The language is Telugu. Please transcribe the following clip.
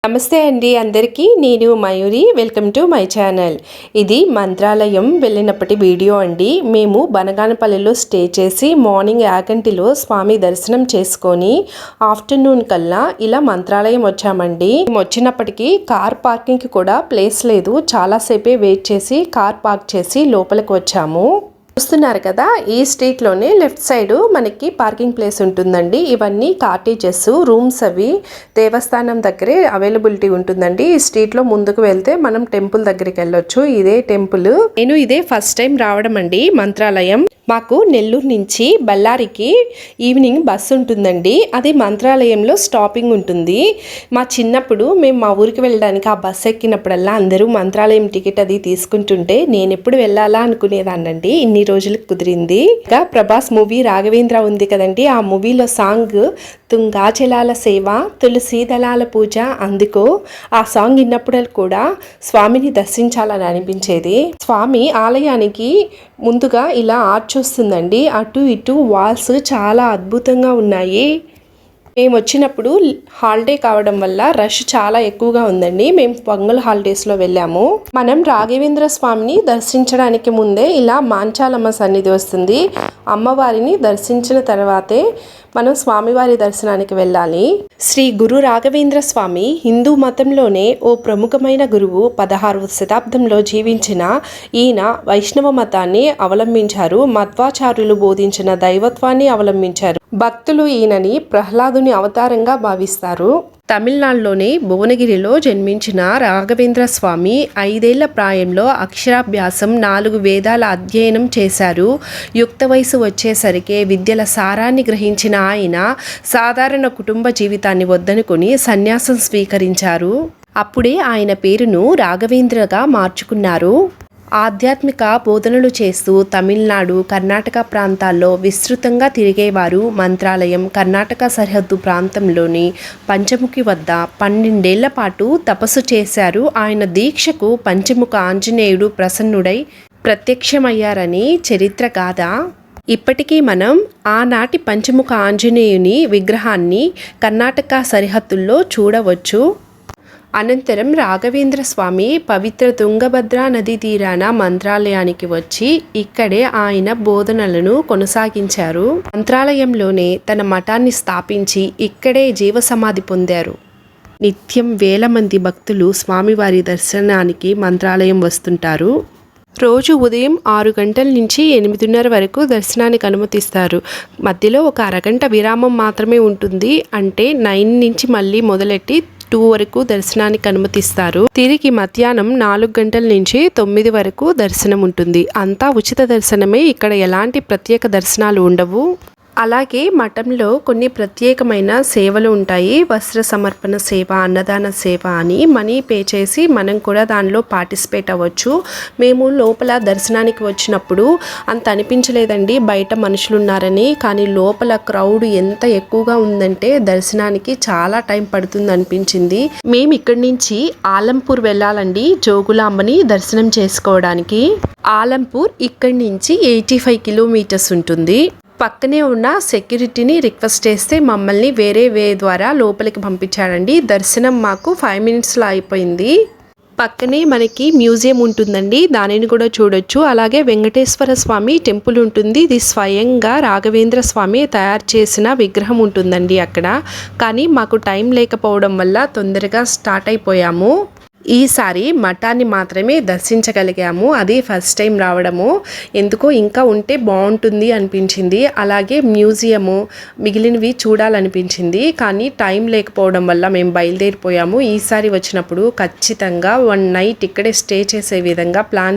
నమస్తే అండి అందరికీ. నేను Mayuri. Welcome to my channel. ఇది మంత్రాలయం వెళ్ళినప్పటి వీడియో అండి. మేము బనగానపల్లిలో స్టే చేసి మార్నింగ్ యాగంటిలో స్వామి దర్శనం చేసుకొని ఆఫ్టర్నూన్ కల్లా ఇలా మంత్రాలయం వచ్చామండి. వచ్చినప్పటికీ కార్ పార్కింగ్కి కూడా ప్లేస్ లేదు. చాలాసేపే వెయిట్ చేసి కార్ పార్క్ చేసి లోపలికి వచ్చాము. చూస్తున్నారు కదా, ఈ స్ట్రీట్లోనే లెఫ్ట్ సైడ్ మనకి పార్కింగ్ ప్లేస్ ఉంటుందండి. ఇవన్నీ కాటేజెస్, రూమ్స్ అవి దేవస్థానం దగ్గరే అవైలబిలిటీ ఉంటుందండి. ఈ స్ట్రీట్లో ముందుకు వెళ్తే మనం టెంపుల్ దగ్గరికి వెళ్ళొచ్చు. ఇదే టెంపుల్. నేను ఇదే ఫస్ట్ టైం రావడం అండి మంత్రాలయం. మాకు నెల్లూరు నుంచి బళ్ళారికి ఈవినింగ్ బస్సు ఉంటుందండి. అది మంత్రాలయంలో స్టాపింగ్ ఉంటుంది. మా చిన్నప్పుడు మేము మా ఊరికి వెళ్ళడానికి ఆ బస్సు ఎక్కినప్పుడల్లా అందరూ మంత్రాలయం టికెట్ అది తీసుకుంటుంటే నేను ఎప్పుడు వెళ్ళాలా అనుకునేదాన్నండి. ఇన్ని రోజులకు కుదిరింది. ఇంకా ప్రభాస్ మూవీ రాఘవేంద్ర ఉంది కదండి, ఆ మూవీలో సాంగ్ తుంగాచలాల సేవ తులసి దళాల పూజ అందుకో, ఆ సాంగ్ విన్నప్పుడు కూడా స్వామిని దర్శించాలని అనిపించేది. స్వామి ఆలయానికి ముందుగా ఇలా ఆర్చ్ వస్తుందండి. అటు ఇటు వాల్స్ చాలా అద్భుతంగా ఉన్నాయి. మేము వచ్చినప్పుడు హాలిడే కావడం వల్ల రష్ చాలా ఎక్కువగా ఉందండి. మేము పొంగల్ హాలిడేస్లో వెళ్ళాము. మనం రాఘవేంద్ర స్వామిని దర్శించడానికి ముందే ఇలా మాంచాలమ్మ సన్నిధి వస్తుంది. అమ్మవారిని దర్శించిన తర్వాతే మనం స్వామివారి దర్శనానికి వెళ్ళాలి. శ్రీ గురు రాఘవేంద్ర స్వామి హిందూ మతంలోనే ఓ ప్రముఖమైన గురువు. 16వ శతాబ్దంలో జీవించిన ఈయన వైష్ణవ మతాన్ని అవలంబించారు. మధ్వాచార్యులు బోధించిన దైవత్వాన్ని అవలంబించారు. భక్తులు ఈయనని ప్రహ్లాదుని అవతారంగా భావిస్తారు. తమిళనాడులోని భువనగిరిలో జన్మించిన రాఘవేంద్ర స్వామి 5 ఏళ్ల ప్రాయంలో అక్షరాభ్యాసం, 4 వేదాల అధ్యయనం చేశారు. యుక్త వయసు వచ్చేసరికి విద్యల సారాన్ని గ్రహించిన ఆయన సాధారణ కుటుంబ జీవితాన్ని వద్దనుకొని సన్యాసం స్వీకరించారు. అప్పుడే ఆయన పేరును రాఘవేంద్రగా మార్చుకున్నారు. ఆధ్యాత్మిక బోధనలు చేస్తూ తమిళనాడు, కర్ణాటక ప్రాంతాల్లో విస్తృతంగా తిరిగేవారు. మంత్రాలయం కర్ణాటక సరిహద్దు ప్రాంతంలోని పంచముఖి వద్ద 12 ఏళ్ల పాటు తపస్సు చేశారు. ఆయన దీక్షకు పంచముఖ ఆంజనేయుడు ప్రసన్నుడై ప్రత్యక్షమయ్యారని చరిత్ర గాథ. ఇప్పటికీ మనం ఆనాటి పంచముఖ ఆంజనేయుని విగ్రహాన్ని కర్ణాటక సరిహద్దుల్లో చూడవచ్చు. అనంతరం రాఘవేంద్ర స్వామి పవిత్ర తుంగభద్ర నదీ తీరాన మంత్రాలయానికి వచ్చి ఇక్కడే ఆయన బోధనలను కొనసాగించారు. మంత్రాలయంలోనే తన మఠాన్ని స్థాపించి ఇక్కడే జీవసమాధి పొందారు. నిత్యం వేల మంది భక్తులు స్వామివారి దర్శనానికి మంత్రాలయం వస్తుంటారు. రోజు ఉదయం 6 గంటల నుంచి 8:30 వరకు దర్శనానికి అనుమతిస్తారు. మధ్యలో ఒక అరగంట విరామం మాత్రమే ఉంటుంది. అంటే 9 నుంచి మళ్ళీ మొదలెట్టి 2 వరకు దర్శనానికి అనుమతిస్తారు. తిరిగి మధ్యాహ్నం 4 గంటల నుంచి 9 వరకు దర్శనం ఉంటుంది. అంతా ఉచిత దర్శనమే. ఇక్కడ ఎలాంటి ప్రత్యేక దర్శనాలు ఉండవు. అలాగే మఠంలో కొన్ని ప్రత్యేకమైన సేవలు ఉంటాయి. వస్త్ర సమర్పణ సేవ, అన్నదాన సేవ అని మనీ పే చేసి మనం కూడా దానిలో పార్టిసిపేట్ అవ్వచ్చు. మేము లోపల దర్శనానికి వచ్చినప్పుడు అంత అనిపించలేదండి బయట మనుషులు ఉన్నారని. కానీ లోపల క్రౌడ్ ఎంత ఎక్కువగా ఉందంటే దర్శనానికి చాలా టైం పడుతుంది అనిపించింది. మేము ఇక్కడి నుంచి ఆలంపూర్ వెళ్ళాలండి జోగులాంబని దర్శనం చేసుకోవడానికి. ఆలంపూర్ ఇక్కడి నుంచి 85 కిలోమీటర్స్ ఉంటుంది. పక్కనే ఉన్న సెక్యూరిటీని రిక్వెస్ట్ చేస్తే మమ్మల్ని వేరే వే ద్వారా లోపలికి పంపించాడండి. దర్శనం మాకు 5 మినిట్స్లో అయిపోయింది. పక్కనే మనకి మ్యూజియం ఉంటుందండి, దానిని కూడా చూడొచ్చు. అలాగే వెంకటేశ్వర స్వామి టెంపుల్ ఉంటుంది. ఇది స్వయంగా రాఘవేంద్ర స్వామి తయారు చేసిన విగ్రహం ఉంటుందండి అక్కడ. కానీ మాకు టైం లేకపోవడం వల్ల తొందరగా స్టార్ట్ అయిపోయాము. ఈసారి మఠాన్ని మాత్రమే దర్శించగలిగాము. అది ఫస్ట్ టైం రావడము. ఎందుకో ఇంకా ఉంటే బాగుంటుంది అనిపించింది. అలాగే మ్యూజియము మిగిలినవి చూడాలనిపించింది. కానీ టైం లేకపోవడం వల్ల మేము బయలుదేరిపోయాము. ఈసారి వచ్చినప్పుడు ఖచ్చితంగా 1 నైట్ ఇక్కడే స్టే చేసే విధంగా ప్లాన్